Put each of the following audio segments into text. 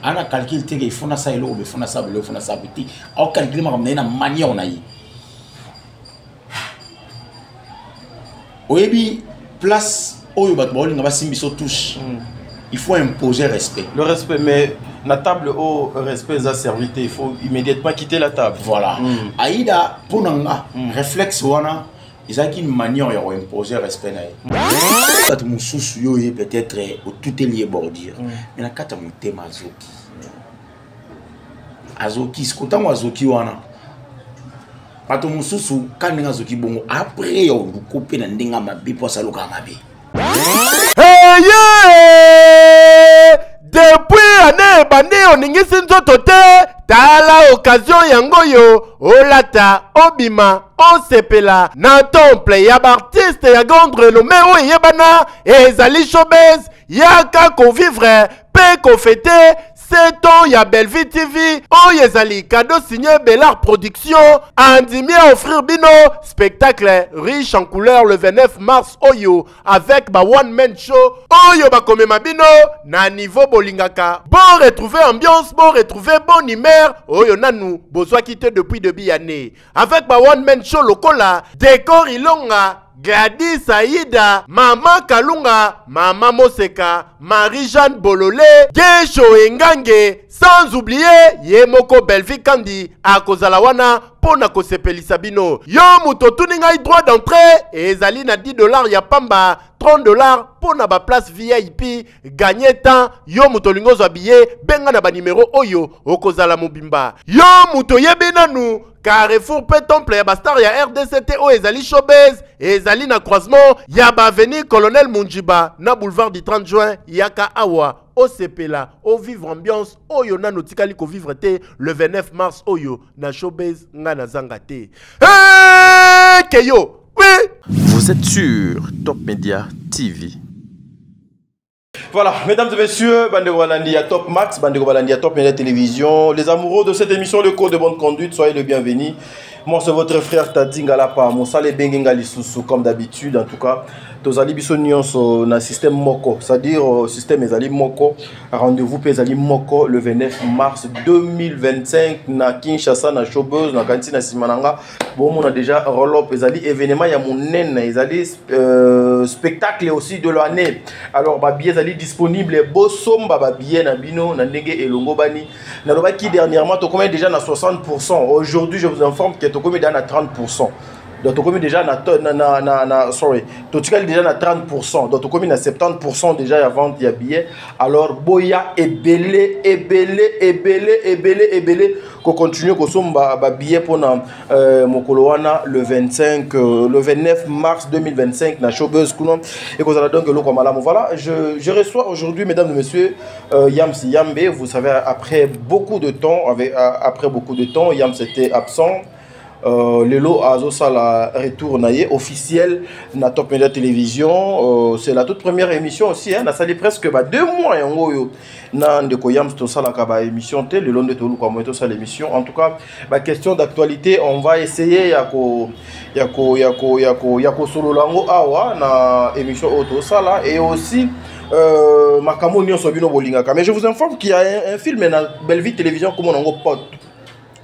ana calcul te il faut na ça elo il faut na ça il faut na ça biti au calculer ma comme na manière on a yi oyebi place oyo bat bolinga ba simbiso touche il faut imposer respect le respect mais la table au respect za servité il faut immédiatement quitter la table voilà aïda pour nanga réflexe wana ils ont une manière de imposer respect na quand mon sous yo peut-être tout est lié bordir mais na kata mon thème azoki ce côté moi azoki wana quand mon sous quand nga azoki bongo après yo couper na ndenga mabe pour saloka mabe depuis année bandi oningisi nzoto te tala occasion yango yo olata obima osepela na temple ya artiste ya grande renommée o yebana ezali showbiz yaka convivre pe kofete 7 ans ya Bellevue TV o yezali cadeau signé Bellard Production andimi à offrir bino spectacle riche en couleurs le 29 mars oyo avec ba one man show oyo ba komema bino na niveau bolingaka bon retrouver ambiance bon retrouver bonne humeur oyo nanu bozwa quitté depuis début année avec ba one man show lokola décor ilonga Gladys Aïda, Maman Kalunga, Maman Moseka, Marie-Jeanne Bololé, Gesho Engange, sans oublier Yemoko Bellevue Kandi, Akozalawana, Pona Kosepelisa bino. Yo muto tuninga droit d'entrée, et ezali na $10 ya pamba, $30 pona ba place VIP, gagner temps, yo muto lingozo habillé, benga na ba numéro oyo, Okozala Mobimba. Yo muto yebinanu, Carrefour pe temple ya bastar ya RDCT o ezali showbiz ezali na croisement ya ba avenue Colonel Munjiba na boulevard du 30 juin yaka awa o sepela o vivre ambiance oyo na notikali ko vivre te le 29 mars oyo na showbiz nga na zanga te keyo oui vous êtes sur Top Media TV. Voilà, mesdames et messieurs, Bandego Balandi à Top Max, Bandego Balandi à Top Media Télévision. Les amoureux de cette émission, le code de bonne conduite, soyez les bienvenus. Moi, c'est votre frère Tadingalapa, Moussale Bengengali Soussou, comme d'habitude, en tout cas. Tozali Bissonion sur le système Moko, c'est-à-dire le système Ezali Moko. Rendez-vous Ezali Moko le 29 mars 2025 na Kinshasa, na Showbiz, na Kanti, na Simananga. Bon, on a déjà roll-up Ezali événement, il y a mon naine, Ezali spectacle aussi de l'année. Alors, Babi Ezali disponible, Bossom, Babi Nabino, Nandenge et Longobani. Naloba qui dernièrement, Tokomé déjà à 60%. Aujourd'hui, je vous informe que Tokomé déjà à 30%. Donc, tu as déjà déjà 30%. Donc, tu as 70% déjà avant de billets. Alors, Boya est belé, qu'on continue qu'on sommes billet pour Mokoloana le 29 mars 2025 na Showbiz Kunom et qu'on a donc le Komalam. Voilà, je reçois aujourd'hui, mesdames et messieurs, Yamsi Yambe. Vous savez, après beaucoup de temps, Yams était absent. Lelo Azosa la retour officiel na Top Media Télévision. C'est la toute première émission aussi. On a sali presque 2 mois. Na ndeko Yams to sala ka émission te le long de tout comme to sala l'émission. En tout cas, question d'actualité, on va essayer yako solo lango awa na émission auto sala et aussi makamo nyonso bino bolingaka. Mais je vous informe qu'il y a un film na Bellevue Télévision comme on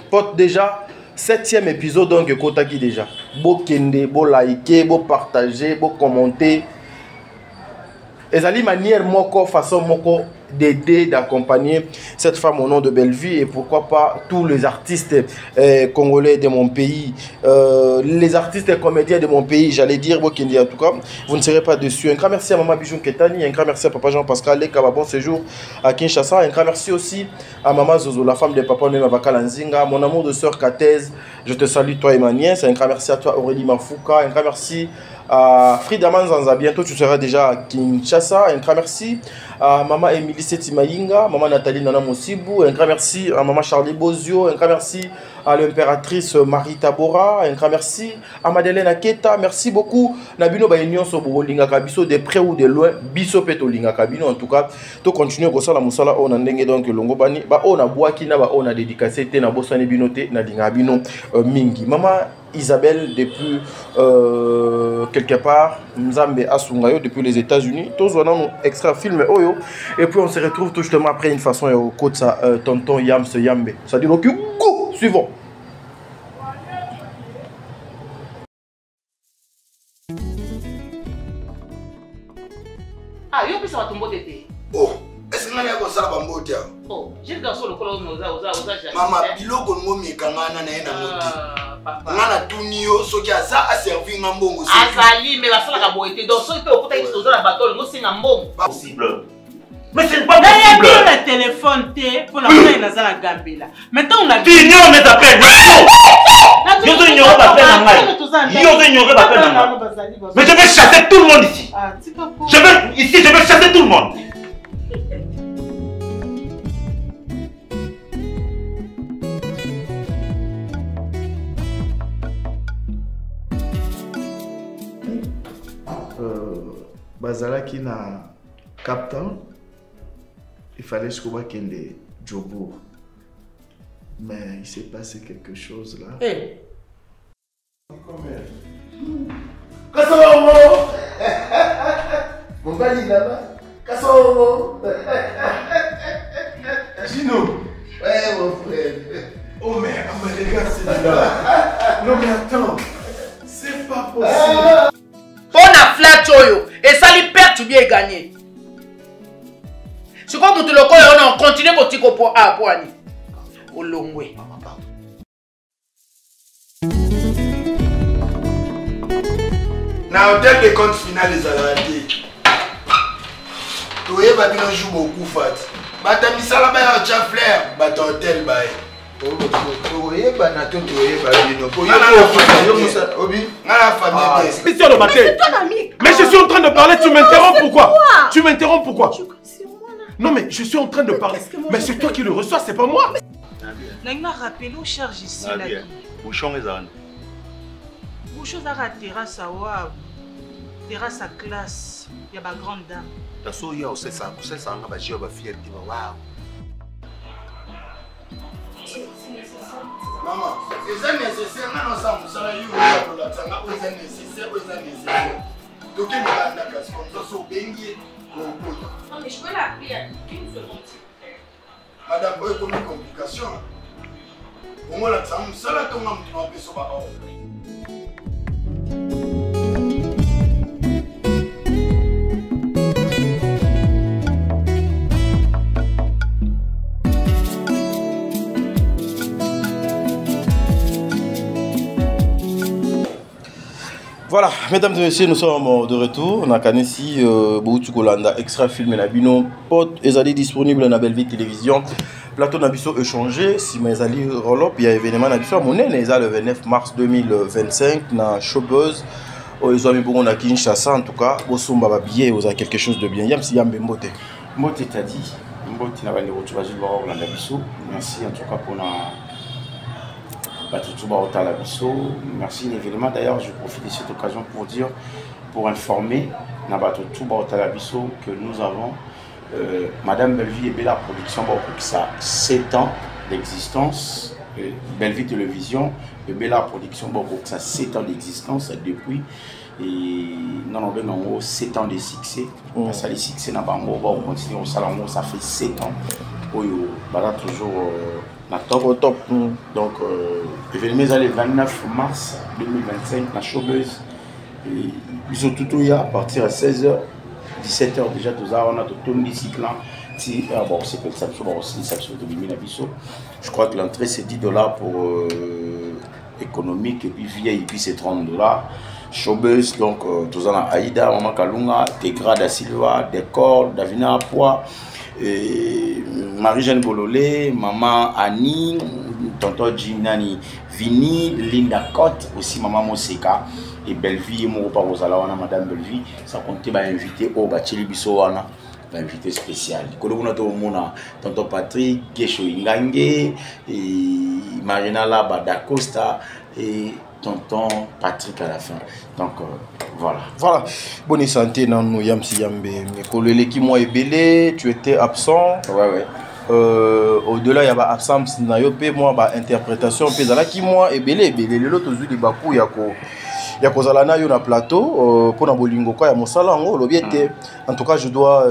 pote déjà 7e épisode donc Kotaki déjà. Beau kende, beau liker, beau partager, beau commenter. Ezali manière moko façon moko d'aider, d'accompagner cette femme au nom de Bellevue et pourquoi pas tous les artistes congolais de mon pays, les artistes et comédiens de mon pays, j'allais dire, en tout cas, vous ne serez pas dessus. Un grand merci à Maman Bijoun Ketani, un grand merci à Papa Jean-Pascal Lekaba, bon séjour à Kinshasa, un grand merci aussi à Maman Zozo, la femme de Papa Nemavaka Lanzinga, mon amour de sœur Katez, je te salue toi et ma nièce, un grand merci à toi Aurélie Mafouka, un grand merci à Frida Manzanza, bientôt tu seras déjà à Kinshasa, un grand merci à Maman Émilie Setimaïnga, Maman Nathalie Nana Mosibou, un grand merci à Maman Charlie Bozio, un grand merci à l'impératrice Marie Tabora, un grand merci. À Madeleine Aketa, merci beaucoup. Nabino Bayunion Sobo Lingaka Biso de près ou de loin, Biso Peto Lingaka Bino en tout cas. To continuer ko sala musala on ndenge donc longo bani ba on a boaki na ba on a dédicacé te na bosane binote na dinga bino mingi. Maman Isabelle depuis quelque part Nzambe Asungayo depuis les États-Unis. Tous on a un extra film Oyo et puis on se retrouve tout justement après une façon au côté ça tonton Yams Yambe. Ça dit donc coup suivant. Ah, yo pesa batumbo tete. Oh, est-ce que ngana ko sala bambotia? Oh, j'ai garçon le colon oza jamais. Mama biloko ngo mikangana na ena moti. Ngana tunio soki aza a servir ngambongo. Azali mais la sala ka boité donc so pe okuta ki toza na bateau ngo singa mbongo. Possible. Mais c'est pas possible. Il y a le téléphone T pour la faire dans la Gambela. Maintenant on a dit ignore mes appels. Yo dois ignorer ma peine en mal. Yo dois ignorer ma peine en mal. Mais je vais chasser tout le monde ici. Je vais chasser tout le monde. Bazala qui n'a captain, il fallait se voir qu'il est Djobour. Mais il s'est passé quelque chose là. Eh. Kasoro! Mon bali là-bas. Kasoro! Gino! Ouais, mon frère. Oh mais les gars, c'est là. Non mais attends, c'est pas possible. on a flat choyo et ça lui perd tu bien gagné. C'est comme tout le corps on continue pour tirer pour à poani. Au longwe. Na hôtel de compte final les aladi. Toye ba bino joue beaucoup fat. Bata misala ba ya cha flair, bata hôtel ba. Toye ba na to toye ba bino. Yo musa obi, ngala famille. C'est ton ami. Mais je suis en train de parler, tu m'interromps pourquoi? Tu m'interromps pourquoi? Non mais je suis en train de parler. Mais c'est toi qui le reçois, c'est pas moi. N'a rappelé où charge ici là. Bouchon les ânes. Bouchon à la terrasse à wa. Terrasse à classe. Il y a ma grande dame. La souille c'est ça on va jouer ba fier qui va waouh. Maman, c'est nécessaire non ça musala yo pour la tanga c'est nécessaire. Donc il m'a dit que comme ça so bengi. Non mais je peux l'appeler une seconde. Madame, il y a une complication. Au moins, la femme, ça la tombe un peu sur la haut. Voilà, mesdames et messieurs, nous sommes de retour. On a Kanesi, Boutoukolanda, extra film Nabino, pote, Ezali disponible dans Belleville Télévision. Plateau Nabiso échangé, si Ezali roll-up, il y a événement Nabiso à Monen, le 29 mars 2025, dans Showbuzz. Ils ont mis beaucoup à Kinshasa, en tout cas, au Somba billet, vous avez quelque chose de bien. Yam si Yam Mbote. Mbote t'a dit, Mbote n'a pas de retour à Gilbert Nabiso. Merci en tout cas pour la. Merci évidemment. D'ailleurs, je profite de cette occasion pour dire, pour informer que nous avons Madame Belleville et Bella Production, qui a 7 ans d'existence. Belleville Télévision et Bella Production, qui a 7 ans d'existence depuis. Et nous avons 7 ans de succès. Parce que les succès, on continue, ça fait 7 ans. Toujours au top. Donc, événement le 29 mars 2025 dans Showbuzz. Ils ont tout à partir de 16h, 17h déjà, on a tout le cycle. Bon, c'est comme ça, je crois que l'entrée c'est $10 pour économique et puis vieille et puis c'est $30. Showbuzz, donc, tout ça, Aïda, Maman Kalunga, Tegra da Silva, Décor, Davina Pois. Marie-Jeanne Bololé, Maman Annie, Tonton Ginani Vini, Linda Cotte, aussi Maman Moseka et Belleville, mon repas Rosala, Madame Belleville, ça comptait invité au Bacheli Bissoana invité spécial. Tonton Patrick, Kesho Ingange, et Marina Laba d'Acosta et tonton Patrick à la fin. Donc voilà. Voilà. Bonne santé dans nous Yamsi Yambe. Mikolele qui moi est belé, tu étais absent. Ouais. Au-delà il y a absence na yo pe moi ba interprétation pe zala qui moi est belé l'autre jour di baku ya kozala na yo na plateau pour na bolingo kwa ya mosala ngo lobi était en tout cas je dois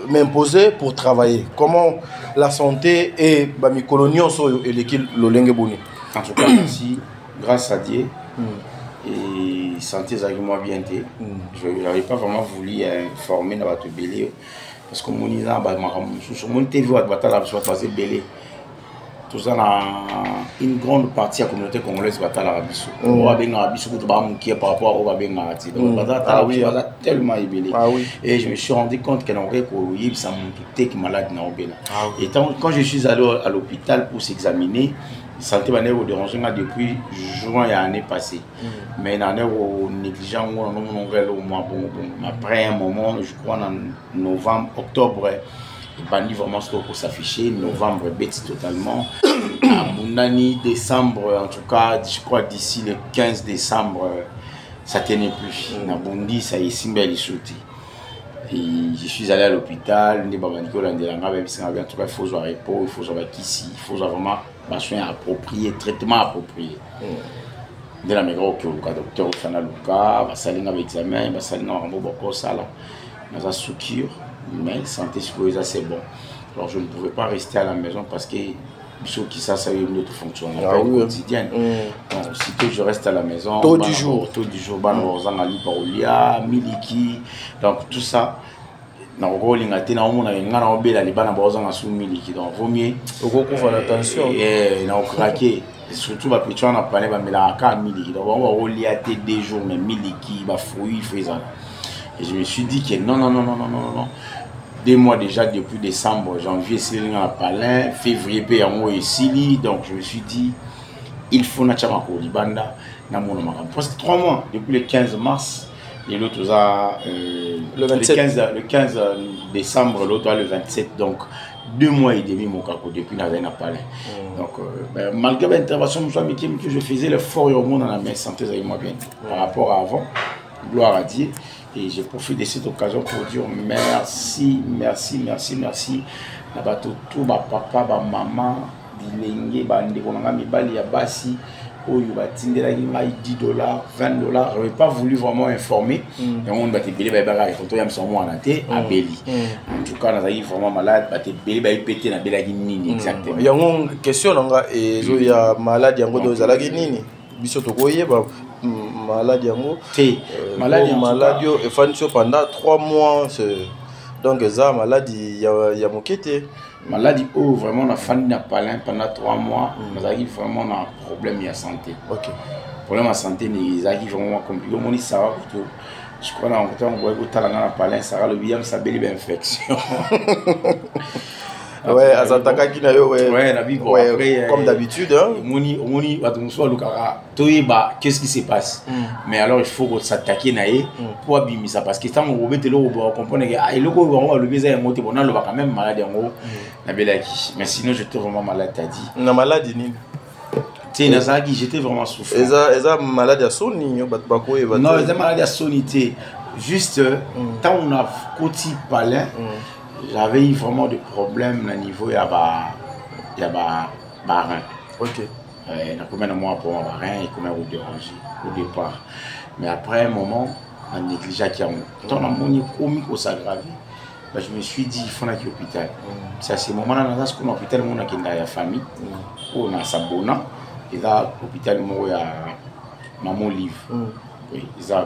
m'imposer pour travailler. Comment la santé et ba mikolonio so et l'équipe lolenge boni. En tout cas merci grâce à Dieu. Et santé ça moi bien été. Je n'avais pas vraiment voulu informer na bato belé parce que mon isa ba sur mon TV wa batala so passer belé. Tout ça na une grande partie de la communauté congolaise batala biso. On va bien biso ko ba mon qui par rapport au ba bien ati. Donc batala tellement ébélé. Et je me suis rendu compte qu'elle aurait ko yibsa mon qui malade na obela. Et quand je suis allé à l'hôpital pour s'examiner, santé banné au déranger depuis juin l'année passée. Mais l'année au négligent au mois bon après un moment je crois en novembre octobre il bandi vraiment ce pour s'afficher novembre bête totalement Bundani décembre en tout cas je crois d'ici le 15 décembre ça tenait plus na Bundi ça y simbeli sauté. Et je suis allé à l'hôpital, en tout cas il faut avoir repos, il faut avoir ici, il faut vraiment soins appropriés, traitement approprié. De la maison que le docteur Fana Luka, va salir avec examen, va salir dans un bon sala, dans la structure, mais santé sécurité c'est bon. Alors je ne pouvais pas rester à la maison parce que ceux qui ça a une autre fonction quotidienne. Donc si je reste à la maison, tôt du jour, miliki, donc tout ça. Na rôle ngate na omona ngana obela libana baza na sou miliki donc vaut mieux faire attention na craquer surtout ba petite na parler ba melaka miliki donc on va rouler à des jours mais miliki ba fruits faisant. Et je me suis dit que non 2 mois déjà depuis décembre janvier c'est na palin février pe yango ici donc je me suis dit il faut na chama ko libanda na mona makam presque 3 mois depuis le 15 mars. Et l'autre le 15 décembre, l'autre le 27, donc 2 mois et demi mon caco depuis n'avait pas parlé. Donc malgré l'intervention que je faisais l'effort au monde dans la main santé ça moi bien par rapport à avant, gloire à Dieu. Et j'ai profité de cette occasion pour dire merci. Là-bas tout papa, maman, bilenge, bandeko nanga mibali ya basi. $10, $20, je n'avais pas voulu vraiment informer. Et on va te béler, les photos, ils sont à Béli. En tout cas, on a vraiment malade, il va péter dans Béli Nini. Exactement. Il y a une question, il y a malade, il y a un nini. Malade, malade, il faut pendant 3 mois. Donc, ça, malade, il y a mon quête. Maladie vraiment on a fanny na palin pendant 3 mois on a vraiment un problème de santé. OK. Problème de santé ils arrivent vraiment compliqué on dit ça va plutôt je crois là on voit que talanga na palin ça le biam ça belle infection. Ouais, azataka ki na yo ouais la vie après comme d'habitude hein. Moni batumso lukara toyeba qu'est-ce qui se passe. Mais alors il faut s'attaquer naé pour abimisa parce que tant on robete lo on comprendre que ah loko on va le baiser un moté bon là le va quand même malade en na belaki mais sinon j'étais vraiment malade t'as dit. Na malade ni. Tu na ça qui j'étais vraiment souffrant. Eza malade à soni yo bat bako e bat. Non, eza malade à sonité juste tant on a côté palin j'avais eu vraiment des problèmes au niveau il y a barin. OK. Il y a combien de mois pour un barin et combien de déranger au départ. Mais après un moment, on a négligé qu'il y a tant on a mon comique au s'aggraver. Je me suis dit il faut aller à l'hôpital. C'est à ce moment-là dans ce qu'on a hôpital on a qui dans la famille. On a Sabona et là l'hôpital moi il y a maman livre. Oui, ils ont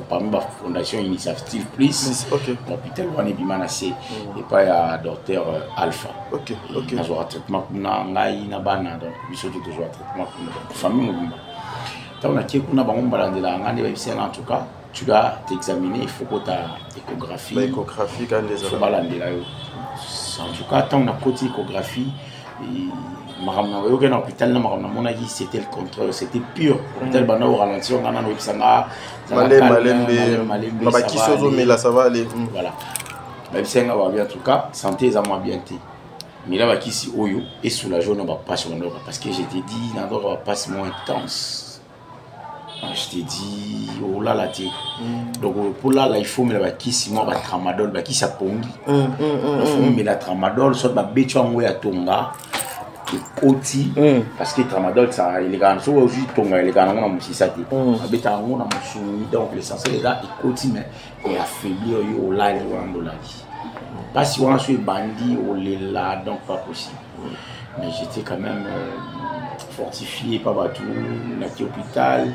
parmi la fondation Initiative Plus. OK. L'hôpital on est bimanacé et pas à docteur Alpha. OK. Il y a un traitement na ngai na bana donc il faut toujours traitement pour famille mobimba. Tant on a qui kuna ba ngomba landela ngane ba bisela en tout cas tu dois t'examiner il faut que tu aies échographie. Échographie quand les faut balandela yo. En tout cas tant on a côté échographie Dans l'hôpital, c'était le contraire, c'était pur. L'hôpital, au ralenti, on a un ça va aller. Voilà. En tout cas, santé, ça m'a bien été. Mais là, ici, Oyo, et soulagé, on va pas parce que je t'ai dit, on va pas moins intense. Je t'ai dit, oh là là, donc pour là, il faut mettre ici, moi, tramadol, qui ça pongi. Il faut mettre la tramadol, soit ma bête, à Tonga. Oti parce que tramadol ça il est grand so aussi tonga il est grand on a aussi ça dit abeta on a musu donc l'essentiel est là et oti mais et affaiblir yo là les wandola pas si on a sur bandit on est là donc pas possible mais j'étais quand même fortifié par tout l'hôpital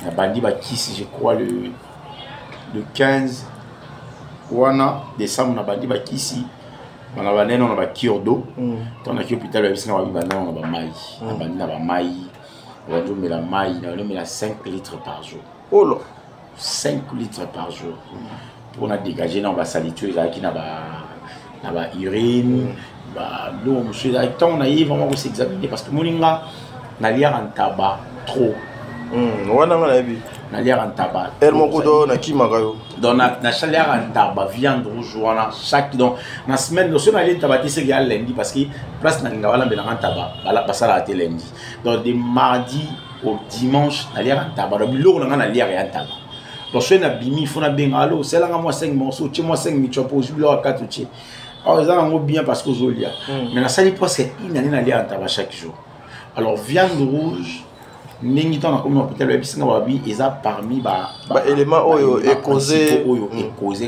la bandit va qui si je crois le 15 décembre on a bandit va qui si on a un d'eau. On a hôpital, on a on a 5 litres par jour. Oh là. 5 litres par jour. Pour on dégager dans la saliture, qui n'a pas urine. L'eau, monsieur, on a vraiment s'examiner parce que Moninga n'a l'air en tabac trop. Na l'air en tabac. Donc na chaleur en tabac viande rouge chaque donc na semaine nous sommes allés tabac c'est lundi parce que place na ngawala be en tabac bala basala à lundi. Donc de mardi au dimanche na l'air en tabac. Donc l'eau na l'air en tabac. Donc je na bimi faut na bengalo c'est là moi 5 morceaux, tu moi 5 michopo, je bloque 4 tu. Alors ils ont bien parce que zolia. Mais na sali presque une année na l'air en tabac chaque jour. Alors viande rouge ningi tona comme hôpital le bisinga babi eza parmi éléments et causé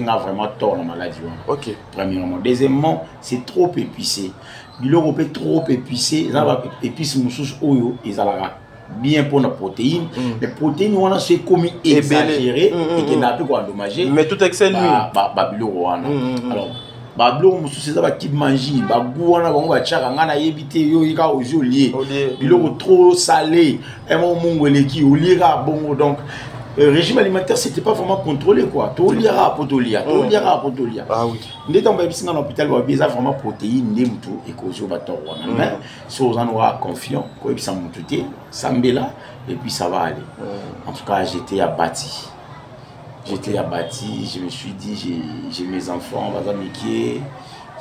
nga vraiment tort la maladie. OK. Premièrement, deuxièmement, c'est trop épicé. Biloko peut trop épicé, ça va épice mususu oyo ezalaka bien pour la protéine. Les protéines on a c'est comme exagéré et qui n'a plus quoi endommager. Mais tout excès nuit. Biloko wana. Alors biloko mususu eza ba ki manger ba goût wana bango ba tchaka ngana yebite yo ika ozolie biloko trop salé et mon mongoleki oliera bongo donc régime alimentaire c'était pas vraiment contrôlé quoi toliera potolia ah oui ndeta on va bisinga dans l'hôpital ba bisa vraiment protéine ndemtu et kozo ba to wana mais si on en confiant ko bisa mututé sambela et puis ça va aller en tout cas j'étais abattu. J'étais abattu, je me suis dit, j'ai mes enfants,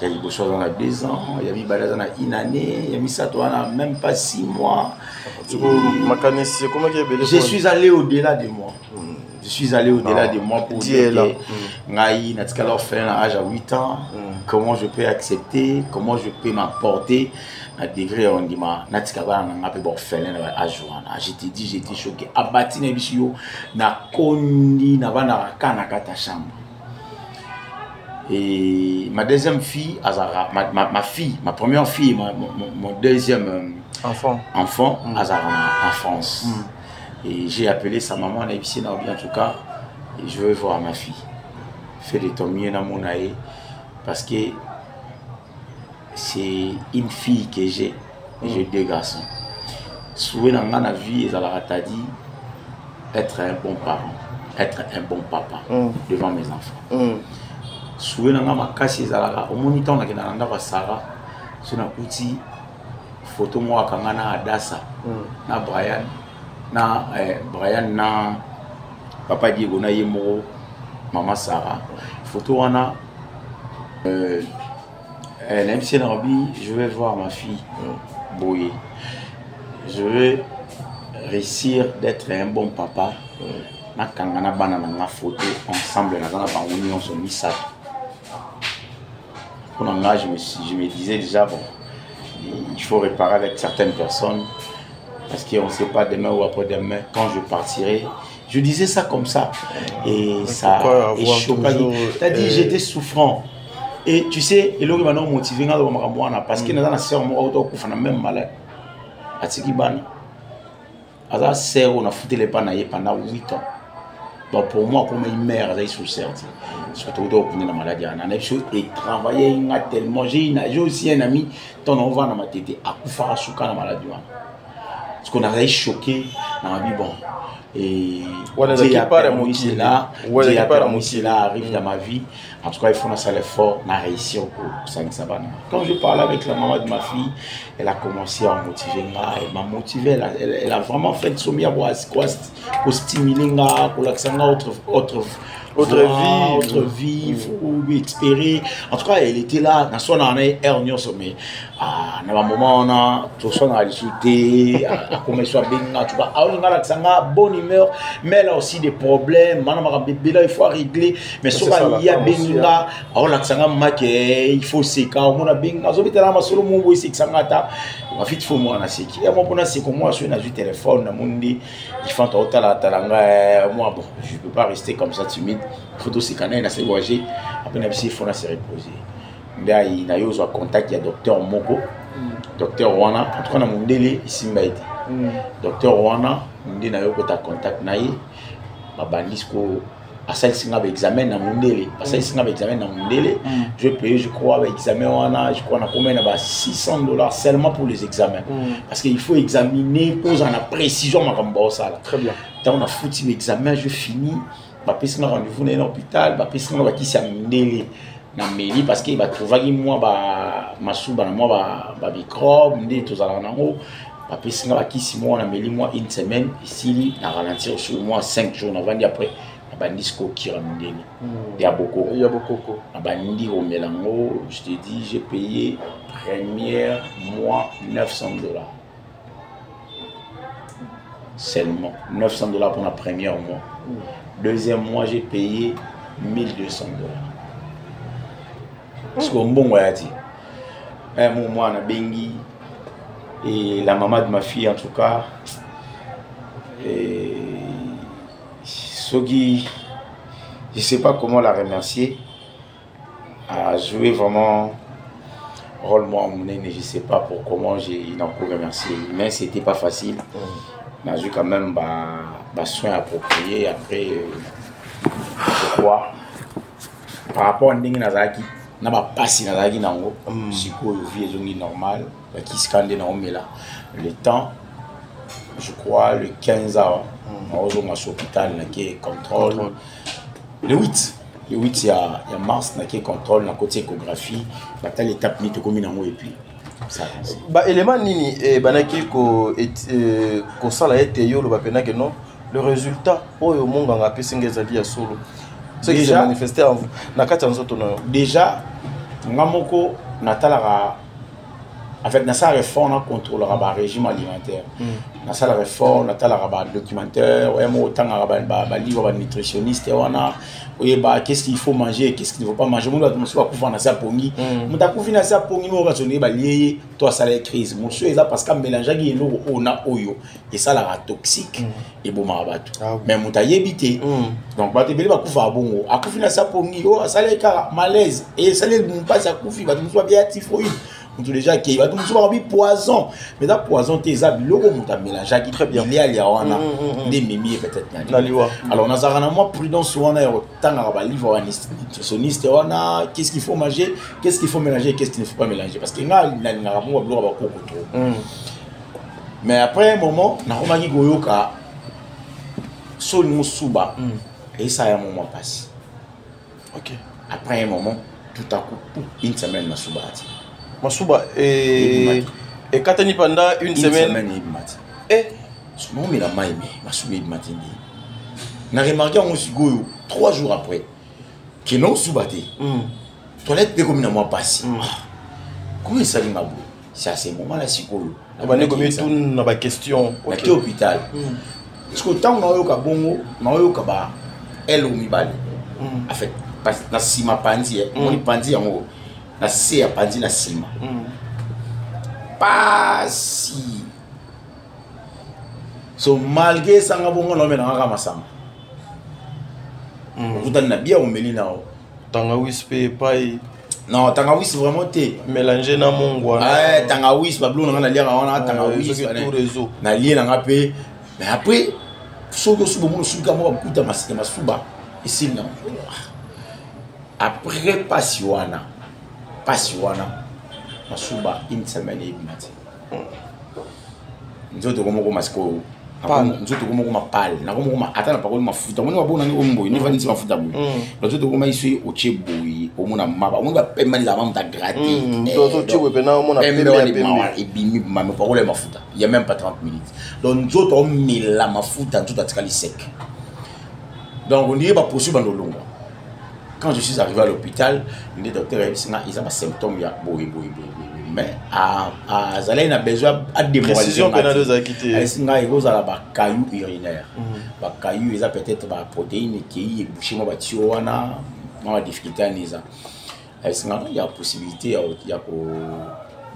j'ai des choses dans 2 ans, il y a mis dans une année, il y a mis ça même pas 6 mois. Je suis allé au-delà de moi. Je suis allé au-delà de moi pour dire que à 8 ans, comment je peux accepter, comment je peux m'apporter. À degré on dit je t'ai dit j'étais choqué abattu na bisio na kondi na bana kana kata chambre et ma deuxième fille Azara ma fille ma première fille mon deuxième enfant Azara en France et j'ai appelé sa maman na ici na bien en tout cas et je veux voir ma fille faire de ton mieux dans mon aïe parce que c'est une fille que j'ai et 2 garçons. Souvent dans ma vie, elle dit être un bon parent, être un bon papa devant mes enfants. Souvent dans ma casse, au moniteur, on a Sarah, sur la petite photo moi quand on a Adassa, na Brian, na papa Diego na Yemo, maman Sarah, photo on a MC Narabi, je vais voir ma fille Boye. Je veux réussir d'être un bon papa. Quand on a une photo ensemble, on a union sur Missa. Pour l'engagement, je me disais déjà, bon, il faut réparer avec certaines personnes parce qu'on ne sait pas demain ou après-demain quand je partirai. Je disais ça comme ça et ça est choquant. C'est-à-dire j'étais souffrant. Et tu sais, il m'a motivé parce que nous avons sœur même malade. Atikibana. Asa sœur on a foutu les panaïs pendant 8 ans. Donc pour moi comme une mère, elle est sous certes. Surtout pour la maladie. Et travailler tellement. J'ai aussi un ami, ton enfant dans ma tête, à Koufara Souka dans la maladie. Parce qu'on a été choqué dans la vie bon. Et là arrive dans ma vie. En tout cas, il faut un effort pour réussir au Quand je parlais avec la maman de ma fille, elle a commencé à me motiver. Elle m'a motivé. Elle a vraiment fait le sommier pour stimuler, autre vie, pour espérer. En tout cas, elle était là dans son année, elle n'y a sommet. Dans un moment, on a tout ça dans la discuter, à comment soit bien, tu vois, on a bonne humeur, mais elle a aussi des problèmes. Maintenant, il faut régler. Mais si il y a bien, on a il faut se calmer, on a bien, on a bien, on solo mon boy c'est que ça m'attend. En fait, il faut moi na seki. Et moi pour na seki, moi je suis dans le téléphone, na mundi, il faut entendre la talanga. Moi bon, je peux pas rester comme ça timide. Photo c'est canal, na se voyager. Après na il faut na se reposer. Là il na yo zo contact ya docteur Moko. Docteur Wana, en tout cas na mundele ici mbaiti. Docteur Wana, mundi na yo ko ta contact na ye. Ma bandisco ça il a examen dans mon délai. Ça il a examen dans mon délai. Je paye, je crois, avec examen je crois qu'on a combien là $600 seulement pour les examens. Parce qu'il faut examiner pour en la précision ma ça là. Très bien. Quand on a foutu l'examen, je finis. Ma personne a rendez-vous dans l'hôpital, ma personne va qui s'est mon délai dans mairie parce qu'il va trouver moi ma souba moi microbe, des tout ça là en haut. Ma personne va qui si moi on a mêlé moi une semaine ici na ralentir sur moi 5 jours avant après. Bandisco qui ramène il y a beaucoup Bandi au Mélango, je te dis j'ai payé premier mois $900 seulement $900 pour la première mois. Deuxième mois j'ai payé $1,200 parce que bon ouais dit mon mois na bengi et la maman de ma fille en tout cas et Sogi, je ne sais pas comment la remercier, a joué vraiment rôle moi mais je ne sais pas pour comment j'ai remercié, mais c'était pas facile. On a eu quand même soin approprié après je crois par rapport à Ndingi Nazaki, n'a pas passé Nazaki nango, psycho vie est normal, qui scande mais là le temps je crois le 15 ans on va à l'hôpital qui est contrôle le 8 il y a mars qui est contrôle na côté échographie la telle étape ni to comme nango et puis ça élément nini banaki ko sala ete yo lo bapena que non le résultat oyo monganga pesinga ezali ya solo ce qui s'est manifesté en vous na kati nzoto na déjà ngamoko natala en fait, dans sa réforme, on contrôlera le régime alimentaire. Dans sa réforme, on a le documentaire, on a livre nutritionniste, qu'est-ce qu'il faut manger, qu'est-ce qu'il ne faut pas manger. On a crise. Parce qu'on mélange et ça la toxique et bon mais on a évité. Donc on a malaise et ça tout déjà qui va tout poison mais dans poison tes habits logo muta mélange qui très bien il y a wana des mimi peut-être alors on a moi prudence wana tant à livre nutritionniste wana qu'est-ce qu'il faut manger, qu'est-ce qu'il faut mélanger, qu'est-ce qu'il ne faut pas mélanger parce que na mo bloc ba koko trop mais après un moment na romaki goyoka sol musuba et ça un moment passe. OK, après un moment tout à coup une semaine na suba Masuba et katani pendant une semaine et ce moment il a maïmé Masuba matin na remarqué on se goyo 3 jours après que non subaté toilette pe comme na moi passé comment ça lui m'a beau c'est à ce moment là si goyo on va comme tout na ba question OK hôpital parce que tant on a eu ka bongo na eu ka ba elo mi bali en fait parce na sima pandi on y pandi yango na se ya pandi na sima pasi so malgré ça nga bongo no me na nga masama vous na bien omeli na o tangawis pe pai non tangawis vraiment té mélanger na mongwa tangawis bablo na lia wana tangawis na lia na nga pe mais après so do subo mo suka mo bakuta masuba ici non après pasiwana masuba une semaine et demie nzoto comme masko nzoto komoko mapale na komoko ata na pakoli mafuta moni mabona ni ombo ni vani mafuta boy nzoto koma isu oche boy omona maba omona pemba ni za mamuta gratis nzoto oche pena omona pemba ebimi mame pakoli mafuta il y a même pas 30 minutes donc nzoto omila mafuta nzoto atikali sec donc on dirait pas possible dans longo quand je suis arrivé à l'hôpital les docteurs ils ont des symptômes ya boy mais à Zalaï a besoin à démoraliser. Singa il cause à la caillou urinaire. Ba caillou ils a peut-être ba protéines qui est bouché ma batio wana ma difficulté à nisa. Singa il y a possibilité il y a ko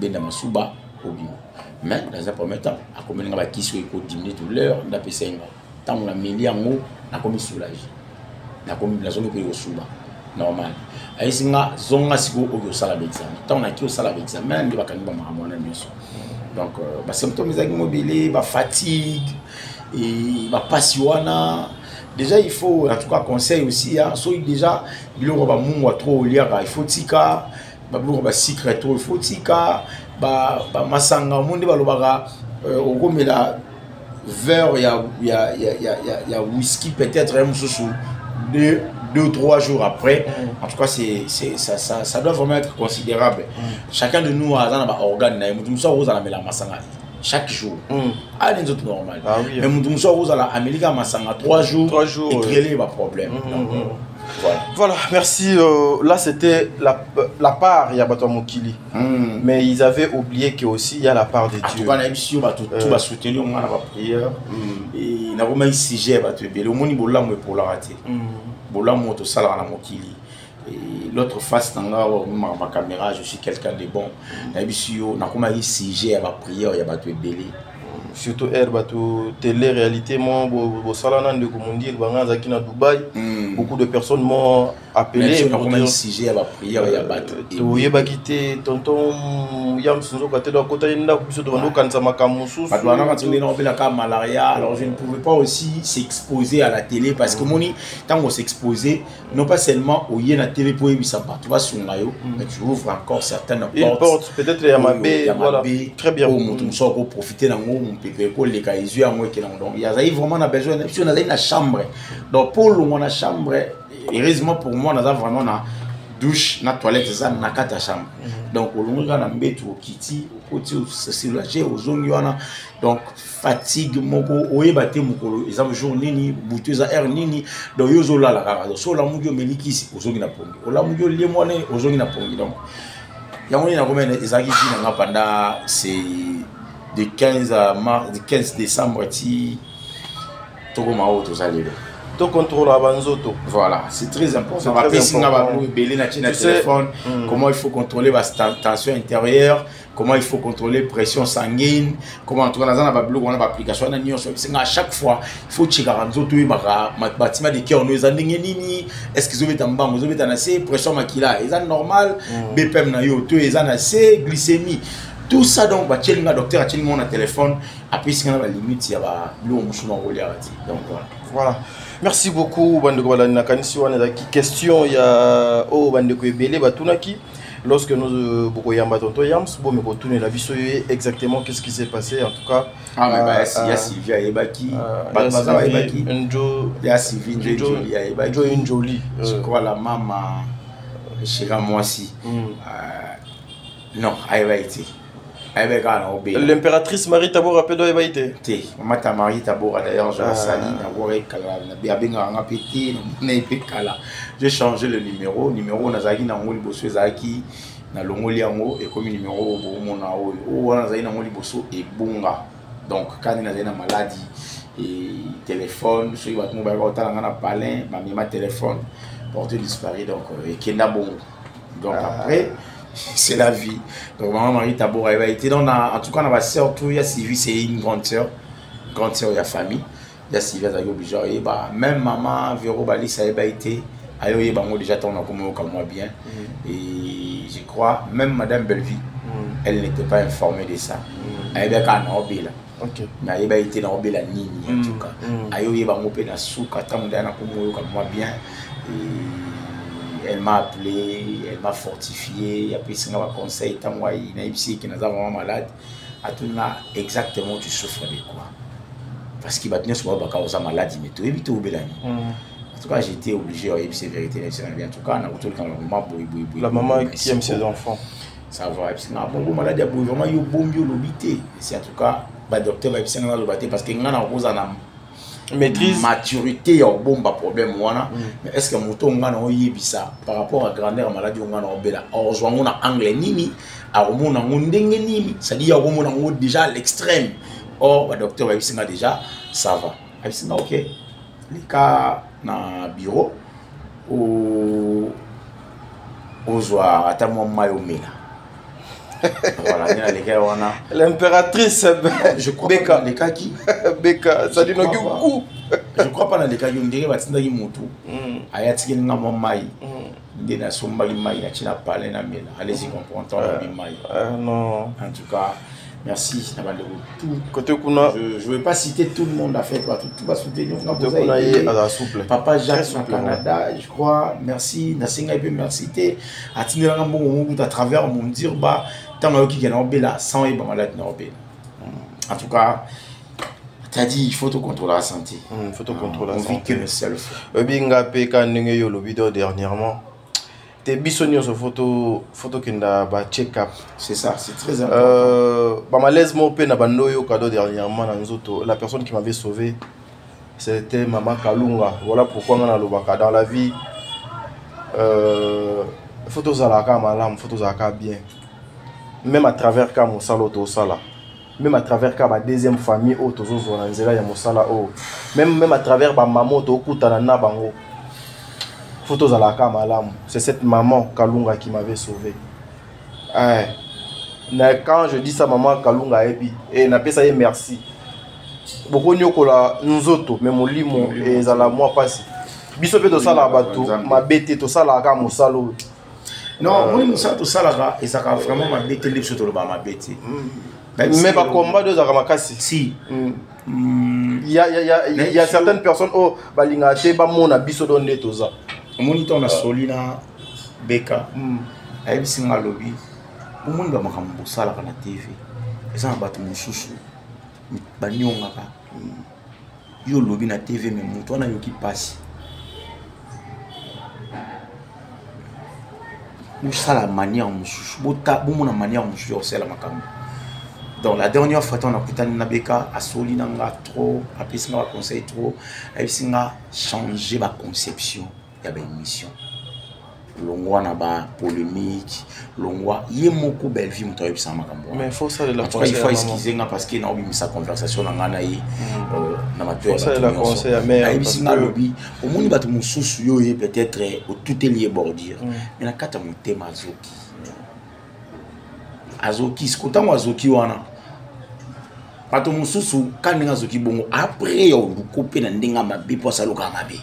benda masuba obi. Mais dans un premier temps à combien nga ba kiso ko diminuer douleur na pesa nga. Tant on a meli yango na komi soulager. Na komi la zone ko suba normal. Singa zonga siko au sala d'examen. Tant on a qui au sala d'examen ndi bakani ba makamona nyoso. Donc ba symptômes za immobilier, ba fatigue et ba pasiwana. Déjà il faut en tout cas conseil aussi hein, so déjà biloko ba mungu trop liaka il faut tika ba biloko ba secret trop il faut tika ba masanga monde ba lobaka okomela verre ya whisky peut-être un sous 2 ou 3 jours après. En tout cas, ça doit vraiment être considérable. Chacun de nous a un organe. Chaque jour. Ah, les autres normal. Mais nous sommes à l'Amérique, 3 jours et créer pas problème. Voilà, merci. Là, c'était la part, il y a Bato Mokili. Mais ils avaient oublié qu'il y a la part de Dieu. Tout va soutenir la prière. Et nous avons un sujet, le monde est pour la rater. Et l'autre face dans ma caméra, je suis quelqu'un de bon. Nous avons un sujet à la prière, il y a Bato Belé. Surtout bateau télé-réalité, beaucoup de personnes m'ont appelé. Un sujet à la prière, il y a bateau. Alors je ne pouvais pas aussi s'exposer à la télé parce que tant on s'exposait, non pas seulement au y a la télé pour y ça tu vas sur mais tu ouvres encore certaines portes. Peut-être il y a ma baie, voilà. Très bien. Pour profiter d'un les cas ils ont donc il y a vraiment besoin si on a une chambre donc pour le la chambre heureusement pour moi on a vraiment na douche na toilette ça na kata chambre donc au long na mbetu okiti okoti soulager aux zones donc fatigue moko oyebate mokolo exemple jour nini butuza air nini donc yo zola la kaka so la mugyo melikisi ozongi na pongi ola mugyo lemone ozongi na pongi donc yango ni na komena ezaki na pendant c'est de 15 à mars, de 15 décembre, tu contrôles Abanzoto. Voilà, c'est très important. Téléphone, comment il faut contrôler la tension intérieure, comment il faut contrôler la pression sanguine, comment en tout cas on a une application à chaque fois il faut checker Abanzoto bâtiment de cœur nous est-ce qu'ils ont en bas, ils ont assez pression makila, c'est normal, BPM na yo, ils ont assez glycémie. Tout ça donc bah tiens le docteur a tiens mon téléphone après si on a la limite il y a l'eau mouchuma rouler donc voilà merci beaucoup bandeko balani kanisi wana ezaki question ya o bandeko ebele batunaki lorsque nous beaucoup yamba tonto yams bon mais retourner la biso exactement qu'est-ce qui s'est passé en tout cas il y a Sylvia Ebaki Baza Ebaki Njo il y a Sylvie Njoli je crois la maman Chira Moisi non a été l'impératrice Marie Tabor appelle doit été. Maman Marie Tabor d'ailleurs je la salue j'ai changé le numéro nazaki na ngoli bosso ezaki na longoli yango et comme numéro bomona o nazaki na ngoli bosso et bunga donc quand il a une maladie et téléphone sur votre mobile autant na palin ma téléphone porté disparu donc et kenda bon donc après c'est la vie. Donc maman Marie Tabor a été donc en tout cas on va surtout il y a Sylvie c'est une grande sœur il y a famille il y a Sylvie ça obligé et bah même maman Véro Bali ça a été ayo ba moi déjà on a comme moi bien et je crois même madame Belleville elle n'était pas informée de ça elle est quand on là OK mais elle a été dans obéla nini en tout cas ayo ba mo pe na souka tant ndana comme moi bien et elle m'a appelé, elle m'a fortifié, après c'est un conseil, tant moi il y a une psy qui est vraiment malade, à tout là exactement tu souffres de quoi. parce qu'il va tenir sur moi parce que maladie mais tout éviter au belani. En tout cas, j'étais obligé et c'est vérité en tout cas, on a autour quand maman la maman qui aime ses enfants. Ça va et puis na bon maladie vraiment yo bombio lobité. C'est en tout cas ba docteur va epsanga lobité parce que ngana oza na maîtrise maturité ya bomba problème wana mais est-ce que moto ngana oyebisa par rapport à grandeur maladie ngana obela ozwa ngona anglais nini aromona ngondenge nini ça dit ya romona ngo déjà à l'extrême or le docteur va epsanga déjà ça va epsanga OK les cas na bureau au ozwa ata mo mayo mela. Voilà, les gars, on a l'impératrice. Je crois pas les cas qui Beka, ça dit non coup. Je crois pas dans les cas qui on dirait batinda qui moto. Ayati qui ngamo mai. Ndena somba li mai na china parler na mela. Allez-y comprendre la mai. Non. En tout cas, merci na bande tout côté kuna. Je vais pas citer tout le monde a fait tout va soutenir souple. Papa Jacques au Canada, je crois. Merci na singa et merci té atinela ngamo à travers mon dire ba tant qui gagne obéla sans et malade na obéla. En tout cas, t'as dit il faut te contrôler la santé. Il faut te contrôler la santé. On vit que le self. Binga peka ndenge yo lo vidéo dernièrement. Te bisonio sur photo qui n'a pas check-up. C'est ça, c'est très important. Bah malaise mo pe na bando yo cadeau dernièrement na nzoto. La personne qui m'avait sauvé, c'était Maman Kalunga. Voilà pourquoi on a le baka dans la vie. Photos zalaka malam, photos zalaka bien. Même à travers ka mosala to sala. Même à travers ka ba deuxième famille o to zo na nzela ya mosala o. Même à travers ba maman to kutana na bango. Photos à la malam. C'est cette maman Kalunga qui m'avait sauvé. Quand je dis ça, maman Kalunga et n'a pas ça merci. Beaucoup nyokola nzoto, mais mon limo et zala moi passe. Biso pe to sala bato, ma bête to sala ka mosalo. Non, moi ça to sala et ça vraiment ma bête le sur to ma bête. Mais pas combat de zaka makasi. Si. Il y a certaines personnes oh balinga te ba mona biso donne toza. Monitor na Solina Beka ayibisinga lobi umuntu bamakambo sala kana TV eza bato mususu banyongaka yo lobi na TV mais mutu ana yoki passe musala manière mususu bota bomona manière mususu yo sala makambo. Donc la dernière fois on a kutani na Beka a Solina nga trop apisinga conseil trop ayibisinga changer ba conception. Il y a une mission. Longwa na ba polémique, longwa yemoko belle vie mutoye bisa makambo. Mais faut ça de la conseil. Il faut excuser nga parce que na obi sa conversation na ngana yi na matoya. Faut ça de la conseil à mère. Ayibisinga lobi, au moni bato mususu yo ye peut-être au tout est lié bordir. Mais na kata mutema azoki. Azoki skota mo azoki wana. Bato mususu kaninga azoki bongo après yo lukope na ndenga mabe po saloka mabe.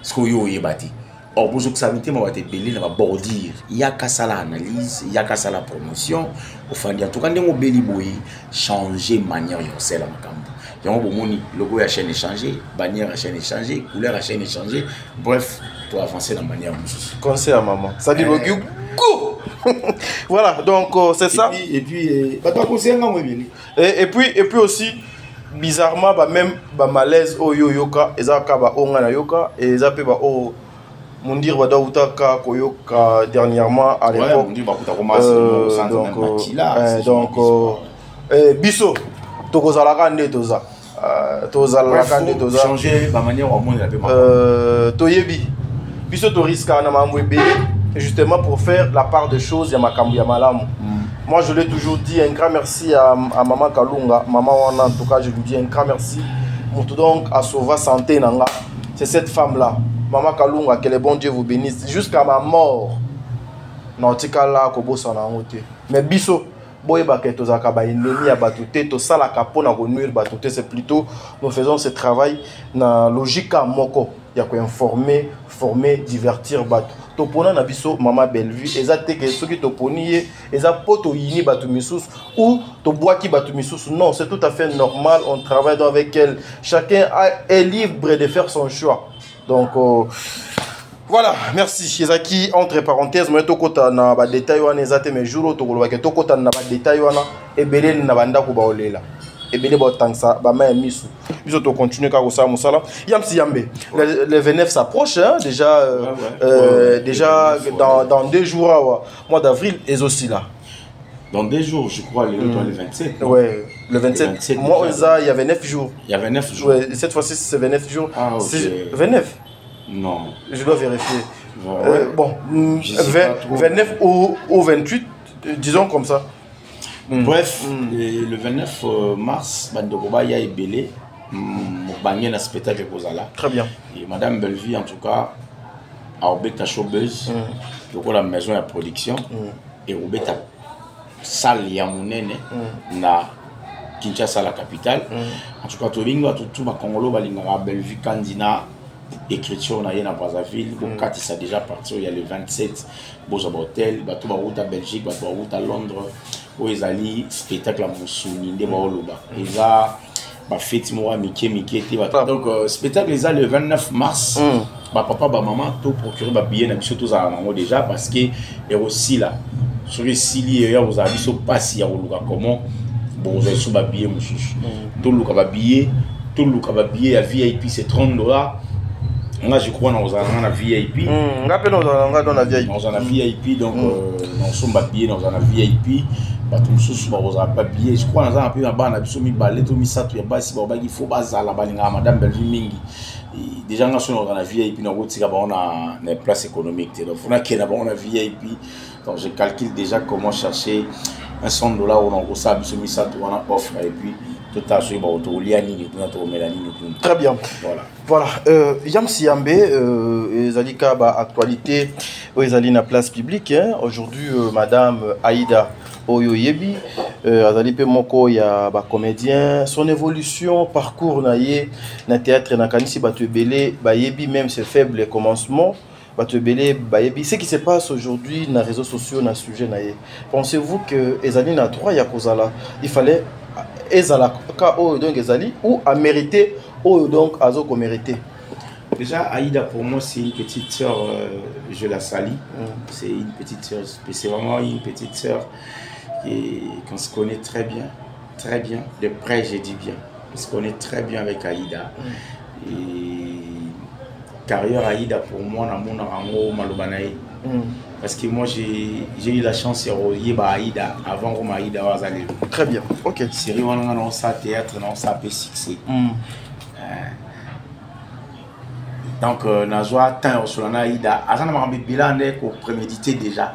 Ce que vous avez bâti. Or, pour que ça m'était ma belé, na bordir. Il y a qu'à ça l'analyse, il y a qu'à ça la promotion. Au fond, en tout cas, on belli boy changer manière de faire la makambo. Il y a un bon logo à chaîne échangé, bannière à chaîne échangé, couleur à chaîne échangé. Bref, pour avancer dans la manière de conseil à maman. Ça dit le voilà, donc c'est ça. Et puis, pas toi conseiller moi bien. Et puis aussi. Bizarrement même malaise o yoka ezaka ba onga na yoka et ezape ba o mundir ba dauta ka koyoka dernièrement à l'époque donc biso tokozalaka nde toza changer ba manière au monde la pe toyebi biso to risque na mambo ebele justement pour faire la part des choses ya makambo ya malamu. Moi, je l'ai toujours dit, un grand merci à Maman Kalunga. Maman, en tout cas, je lui dis un grand merci. Donc, à Sauva Santé Nanga. C'est cette femme-là. Maman Kalunga, que le bon Dieu vous bénisse. Jusqu'à ma mort. Nautika là, Kobo Sanangote. Mais Bisso, Boyeba Ketozaka, Ennemi à Batouté, Tosala Kapona, Renuir Batouté, c'est plutôt, nous faisons ce travail dans la logique à Moko. Il y a quoi informer, former, divertir, battre. Topona na biso Maman Bellevue ezate que ceux qui toponi eza poto yini batu misus ou to boaki batu misus. Non, c'est tout à fait normal, on travaille avec elle. Chacun est libre de faire son choix. Donc voilà, merci. Ezaki entre parenthèses, moi tokota na ba détail wana ezate mes jours to kolobaka tokota na ba détail wana ebele na banda ko ba olela. et bien les tant que ça bah mais misu ils ont continué comme ça musala yamsi yambe le 29 s'approche hein, déjà déjà dans 2 jours mois d'avril et aussi là dans 2 jours je crois le 27 ouais le 27 moi ça il y avait 9 jours il y avait 9 jours ouais cette fois-ci c'est 29 jours c'est 29 non je dois vérifier bon 29 ou 28 disons comme ça. Bref, le 29 mars, Bandokoba y a ébélé, Mokbangé na spectacle Kozala. Très bien. Et Madame Belvie, en tout cas, a obéta showbuzz, donc la maison de production, et obéta salle Yamounene, na Kinshasa, la capitale. En tout cas, tout le monde, tout le Congolo, Balingara Belvie, Kandina, écriture na yena Brazzaville, donc quand ça déjà parti, il y a le 27, Boza Hotel, bateau route à Belgique, bateau route à Londres, où ils allaient spectacle à Moussouni, des Baoloba. Et là, bah fête moi Mickey donc spectacle les le 29 mars, bah papa bah maman tout procurer bah billet na biso tous à maman déjà parce que et aussi là sur les sili et vous avez so passe ya oluka comment bon vous avez so bah billet monsieur tout le bah billet à VIP c'est $30. Là, je crois que nous avons un VIP. Nous avons un VIP. Nous avons un VIP, donc nous sommes habillés dans un VIP. Nous avons pas billet. Je crois que nous avons un peu de balai, il faut pas Madame Belvie Mingi. Déjà, nous sommes dans un VIP, nous avons une place économique. Donc, on a un VIP. Donc, je calcule déjà comment chercher $100 où on a offre et puis. Très bien. Voilà. Yamsi Yambe, Zalika ba actualité, Zali na place publique. Aujourd'hui, Madame Aïda Oyoyebi, Azali Moko ya ba comédien, son évolution, parcours na théâtre na kanisi batubele, ba yebi même ses faibles commencements. Ce qui se passe aujourd'hui dans les réseaux sociaux, dans le sujet. Pensez-vous que Ezali n'a droit à Kozala? Il fallait Ezala donc Ezali ou à mériter ou donc Azo mérité. Déjà Aïda pour moi c'est une petite sœur, je la salis. C'est une petite sœur, c'est vraiment une petite sœur qu'on se connaît très bien, de près je dis bien. On se connaît très bien avec Aïda. Et carrière Aïda pour moi dans mon rango malobanaï. Parce que moi j'ai eu la chance de relier Aïda avant que Aïda Wazali. Très bien, ok. Série on a ça théâtre, on a P6. Donc Nazwa tant sur Aïda, Azana Marambi Bilan est pour préméditer déjà.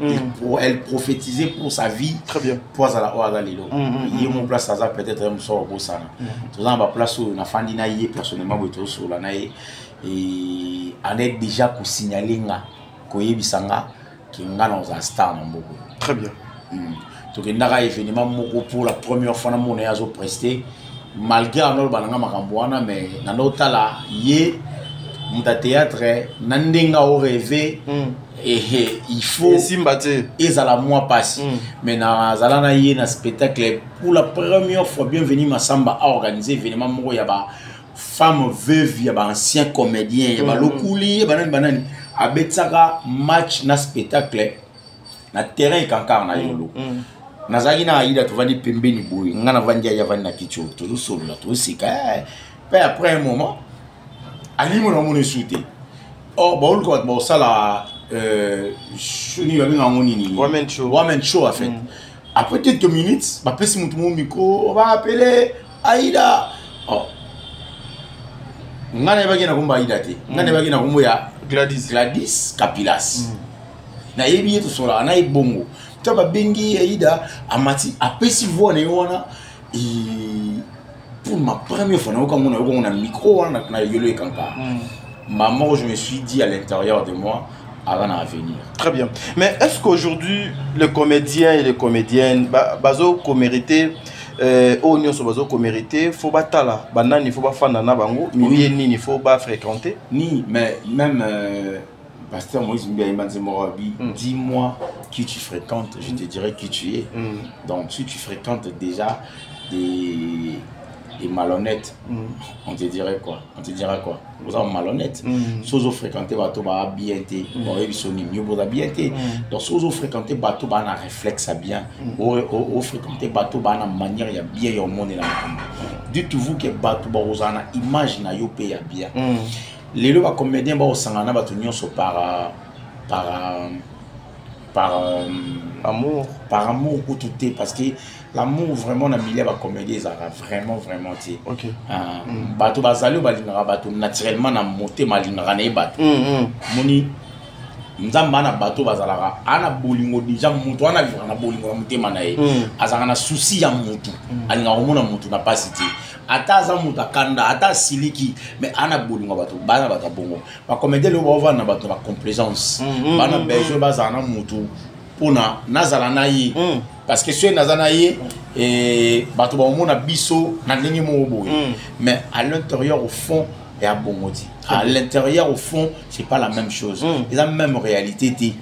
Elle prophétisait pour sa vie. Très bien. Pour Wazali. Il y a mon place ça peut-être un sort au Bossana. Tout ça on va place où na fandina yé personnellement boto sur la naïe et on est déjà pour signaler nga koyebisanga qui nga dans un star na mboko. Très bien. Donc il y a un événement pour la première fois dans mon azo presté malgré anol balanga makambwana mais na nota la yé muta théâtre nandenga au rêver et il faut et ça la mois passe mais na zalana yé na spectacle pour la première fois bienvenue Masamba a organisé événement moko ya ba femme veuve ya ba ancien comédien ya ba lokuli ya banani abetsaka match na spectacle na terrain kankar na yolo nazaki na Aïda tovandi pembeni boye nga na vandi ya vandi na kicho to solo to sika puis après un moment ali mon shooté oh baul ko ba sala shuni ya binga ngonini woman show en fait après quelques minutes ba pesi mutu mon micro on va appeler Aïda oh nga na baki na kumba Aïda te nga na baki na kumba ya Gladys Capilas na yebi yetu sola na ibongo taba bengi Aïda amati apesi voix na yona et pour ma première fois on a un micro na yolo e kanka maman je me suis dit à l'intérieur de moi avant à venir. Très bien. Mais est-ce qu'aujourd'hui les comédiens et les comédiennes bazo comérité au union so bazo comérité faut batala banani faut ba fana na bango milier ni faut ba fréquenter ni mais même Pasteur Moïse Mbiaïmanzemorabi, dis-moi qui tu fréquentes, je te dirai qui tu es. Donc si tu fréquentes déjà des et malhonnête, on te dirait quoi? On te dira quoi? Vous êtes malhonnête. Si vous fréquentez bateau, vous avez bien été. Vous avez bien été. Donc si vous fréquentez bateau, vous avez un réflexe à bien. Vous fréquentez bateau, vous avez une manière, il y a bien au monde. Dites-vous que bateau, vous avez une image, il y a bien. Les lois comédiens, vous avez par amour. Par amour pour tout est. Parce que l'amour, vraiment, dans le milieu de la comédie, ça va vraiment, vraiment. Ok. Bateau, bateau, naturellement, dans le moté, malin, bateau. Moni, nous avons un bateau, ana bolingo, déjà, mutu, ana vivre na bolingo, na moté, manae. Azana souci ya mutu. Alina omona mutu na pas cité. Ata za mutu kanda, ata siliki, mais ana bolingo bateau, bana bata bongo. Ba comédie, le va na bateau, la complaisance. Bana besoin, bazana mutu. Pona nazala nayi parce que ceux nazana yi et bato ba mona biso na ndenge mo boye mais à l'intérieur au fond et à Bongoti à l'intérieur au fond c'est pas la même chose ils ont même réalité ti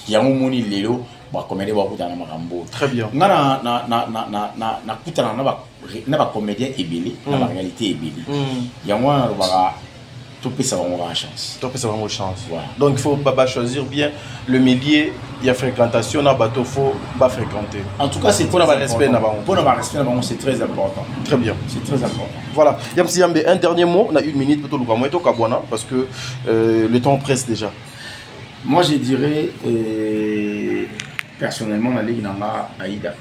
ya moni lelo ba comédien ba kutana makambo très bien na kutana na ba comédien ebele na la réalité ebele ya moi ba tout peut savoir une chance. Tout peut savoir une chance. Voilà. Donc il faut choisir bien le milieu, il y a fréquentation, dans bateau, il faut pas fréquenter. En tout cas, c'est pour avoir respect. Pour avoir respect, c'est très important. Très bien. C'est très important. Voilà. Yamsi Yambe, un dernier mot, on a 1 minute pour tout le monde, parce que le temps presse déjà. Moi, je dirais, personnellement, la Ligue Nanga Aïda.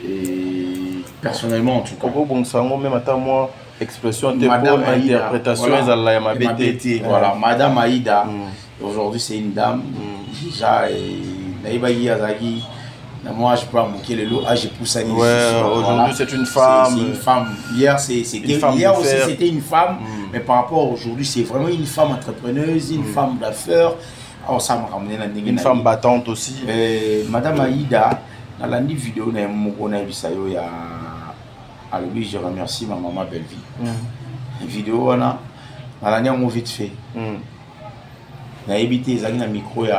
Et personnellement, en tout cas. Même à moi. Expression de bonne interprétation voilà Madame Aïda aujourd'hui c'est une dame déjà moi je peux moquer le lot j'ai poussé aujourd'hui c'est une femme c'est une femme hier aussi c'était une femme mais par rapport aujourd'hui c'est vraiment une femme entrepreneuse une femme d'affaires une femme battante aussi Madame Aïda dans la vidéo il y a alors oui, je remercie ma maman Belle-Vie. Vidéo on a l'année on vite fait. Na évité les années micro il y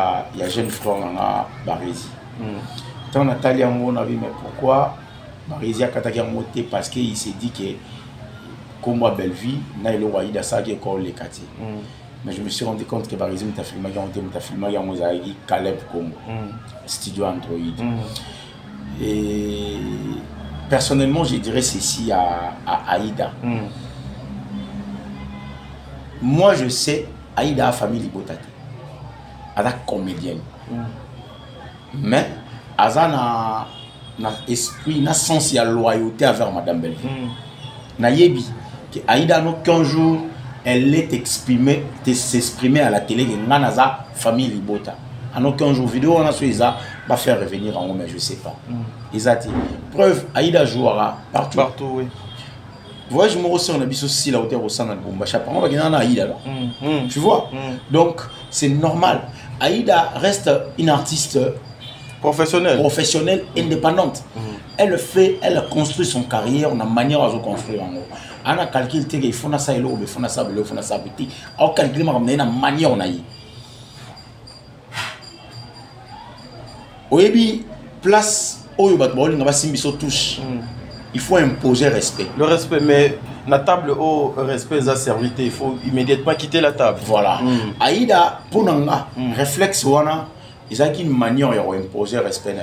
a jeune frère na Barési. Tant Nathalie on a vu mais pourquoi Barési a attaqué à monter parce qu'il s'est dit que comme moi Belle-Vie na le roi Ida ça qui est encore les quartiers. Mais je me suis rendu compte que Barési m'a filmé il y a Mozaïki Caleb Congo. Studio Android. Et personnellement, je dirais ceci à Aïda. Moi, je sais, Aïda a famille Libotate. Elle est comédienne. Mais, elle a un esprit, un sens de loyauté envers Madame Belle-Vie. Nayebi, Aïda n'a qu'un jour, elle est s'exprimer à la télé que Nanaza famille Libota. En aucun jour vidéo, on a su Isa va faire revenir en haut, mais je ne sais pas. Isati. Preuve, Aïda jouera partout. Partout, oui. Vous voyez, je me ressens, on a vu aussi la hauteur au sein de Bombacha. On va gagner Aïda là. Tu vois? Donc, c'est normal. Aïda reste une artiste professionnelle, indépendante. Elle fait, elle construit son carrière, on a manière à se construire en haut. On a calculé qu'il faut ça et l'eau, il faut ça, il faut ça. On a calculé la manière on a eu. Oyebi place oyo bat boli ngaba simbiso touche. Il faut imposer respect. Le respect, mais la table au respect a servité, il faut immédiatement quitter la table. Voilà. Aïda pour nanga réflexe wana ils ont une manière d'imposer respect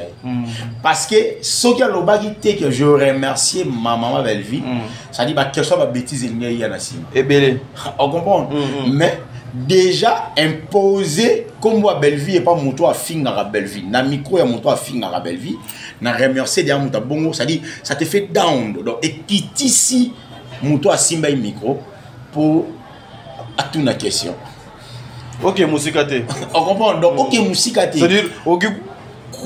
parce que ce qui a l'obagi que je remercie ma maman Belle-Vie, ça dit bah que soit ma bêtise il y a nassim. Et belé. On comprend. Mais déjà imposé comme moi Belle-Vie et pas mon toit à finir Belle-Vie na micro et mon toit à finir Belle-Vie na remercier derrière mon bongo ça dit ça te fait down donc et quitte ici mon toit à simba micro pour à toute la question. Ok musikate. On comprend donc ok musikate. C'est-à-dire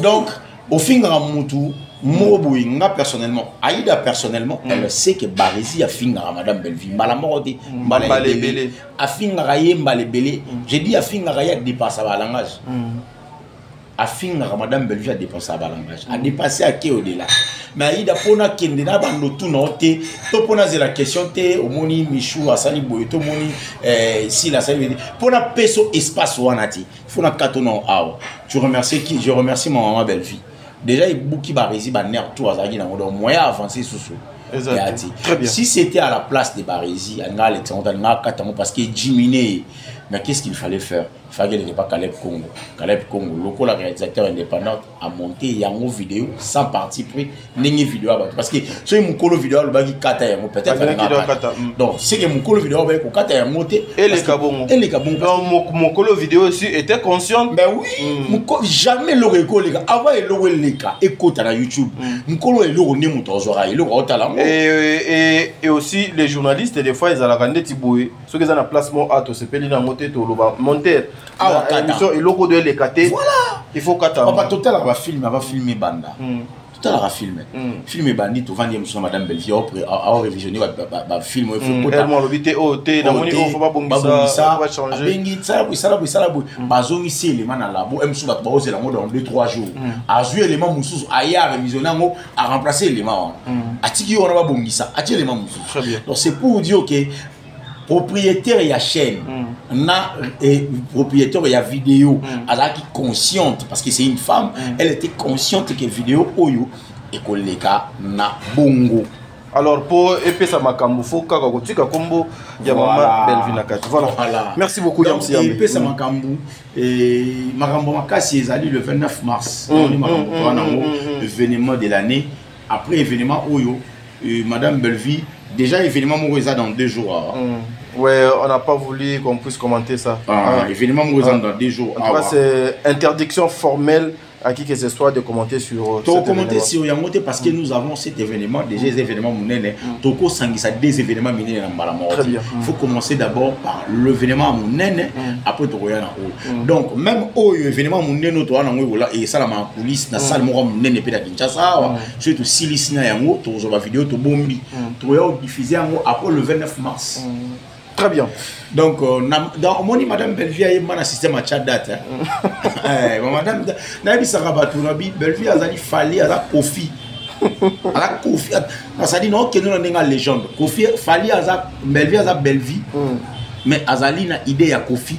donc au finir mon tour moi personnellement, Aïda personnellement, elle sait que Barési a fini à Madame Belle-Vie. Malamorode, Mbalébélé, a fini à Mbalébélé. J'ai dit a fini à dépasser à langage. A fini à Madame Belle-Vie a dépassé à langage. A dépassé à qui au-delà. Mais Aïda pona kendena bando tout noté. To pona c'est la question te au moni Michou à Sali Boy to moni si la Sali pona peso espace wanati. Il faut na katono awa. Je remercie mon maman Belle-Vie. Déjà, il y a beaucoup de gens qui ont tout à moyen avancé sous Très bien. Si c'était à la place de Barési, parce qu'il est diminué, mais qu'est-ce qu'il fallait faire? Il fallait qu'il n'y ait pas Caleb Congo. Caleb Congo, le réalisateur indépendant, a monté une vidéo sans parti pris, ni vidéo. Parce que si mon colo vidéo, le bagi kata yango peut-être. Donc c'est que mon colo vidéo, il kata yango et les kabongo. Et les kabongo. Donc mon colo vidéo aussi était conscient. Ben oui. Jamais le réco les gars. Avant il l'aurait les gars. Écoute à YouTube. Mon colo il l'aurait né mon tozora. Il l'aurait talent. Et aussi les journalistes des fois ils allaient regarder Tiboué. Ceux qui ont un placement à se payer dans monter tout le bas monter. Ah ouais. Logo de les cater. Voilà. Il faut qu'attendre. Papa total va filmer banda. Total va filmer. Filmer bandit tout vendre monsieur madame Belvie a révisionné va film il faut pas. Elle m'a l'obité OT dans mon niveau faut pas bongisa va changer. Bengi ça bazo ici élément na labo monsieur va oser la mode dans 2-3 jours. A jouer élément mususu aya révisionner ngo a remplacer élément. Atiki on va bongisa. Atiki élément mususu. Très bien. Donc c'est pour dire que propriétaire il y a chaîne et propriétaire il y a vidéo elle est consciente parce que c'est une femme elle était consciente que vidéo oyo et koleka na bongo. Alors pour épée ça makambo faut kaka kotika kombo ya mama Belvie nakati. Voilà. Merci beaucoup Yamsi Yambe. Épée ça makambo et makambo makasi ezali le 29 mars. On est makambo événement de l'année après événement oyo madame Belvie déjà événement Mourouza dans 2 jours. Ouais, on n'a pas voulu qu'on puisse commenter ça. Événement Mourouza dans 2 jours. En tout cas, c'est interdiction formelle à qui que ce soit de commenter sur commenter sur Yamote parce que nous avons cet événement, déjà les événements Mounene, Toko Sangisa des événements Mounene dans Malamor. Très bien. Il faut commencer d'abord par l'événement Mounene, après Toko Yana. Donc, même au événement Mounene, Toana Ngola et ça la coulisse, na salle Mounene Peda Kinshasa, surtout Silisina Yango, Tozo la vidéo, to Bombi, Toyo diffusé après le 29 mars. Très bien. Donc, dans mon madame Belvie a un système à chat date. Madame, Nabi Sarabatu, Nabi Belvie a dit fallait à la Kofi. À la Kofi. Ça dit non, que nous avons une légende. Kofi, fallait à la Belvie, à la Belvie. Mais Azali a idée à Kofi,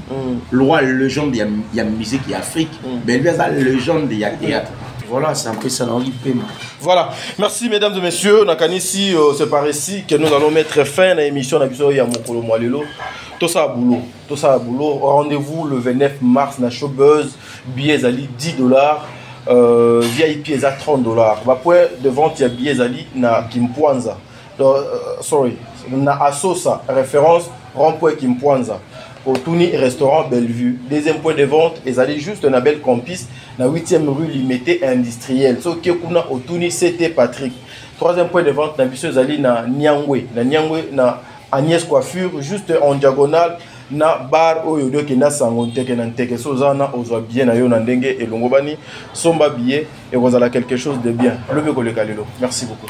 le roi légende de la musique et Afrique. Belvie a la légende de la théâtre. Voilà, c'est un peu ça dans l'IPM. Voilà, merci mesdames et messieurs. Nakanisi, c'est par ici que nous allons mettre fin à l'émission de Yamokolo Mwalelo. Tout ça à boulot. Rendez-vous le 29 mars na Showbuzz. Billets Ali $10. VIP est à $30. Point de vente, il y a billets Ali na Kimpwanza. Na Asosa, référence rond-point Kimpwanza. Au Touni Restaurant Bellevue. Deuxième point de vente, ils allaient juste un bel campus, na 8e rue Limité Industrielle. So Kekuna au Touni c'était Patrick. Troisième point de vente, na Bisseux Zali na Nyangwe. Na Nyangwe na Agnès Coiffure, juste en diagonale, na bar Oyodo qui na Sangonteke na Nteke. So Zana ozwa bien na yo na ndenge et Longobani. Somba billet et vous avez quelque chose de bien. Le Bekoleka Lelo. Merci beaucoup.